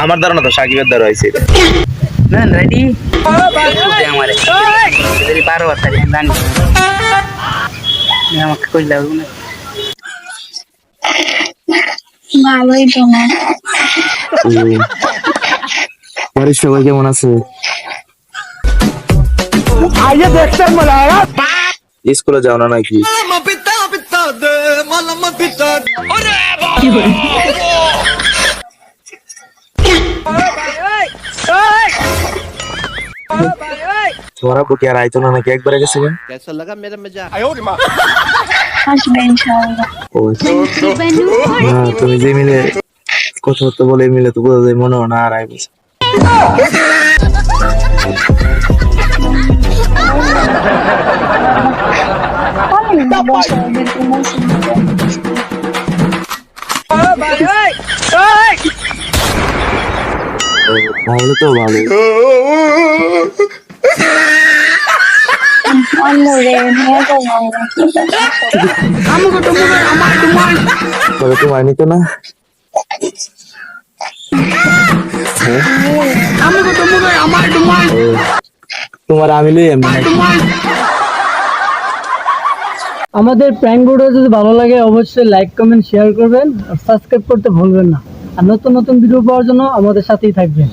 আমার ধারণা তো সাকিবের দ্বারা হয়েছে না রেডি আমারে যদি 12 বার থাকে জানি আমাকে কই লাগবে না ভালোই তো না বাড়ির সবাই কেমন আছে? স্কুলে যাও না নাকি? তোমারা বুকে আর আইতো না নাকি একবারে গেছে? कैसा लगा मेरा मजाक আসবে ইনশাআল্লাহ ও না, তুমি যে মিলে কথাবার্তা বলে মিলে তো বোঝা যায় মনে হয় না আর আইবে। তাহলে তো ভালো। তবে তোমার নিত না তোমার আমি লই এমনি আমাদের প্র্যাঙ্ক ভিডিও যদি ভালো লাগে অবশ্যই লাইক কমেন্ট শেয়ার করবেন আর সাবস্ক্রাইব করতে ভুলবেন না আর নতুন নতুন ভিডিও পাওয়ার জন্য আমাদের সাথেই থাকবেন।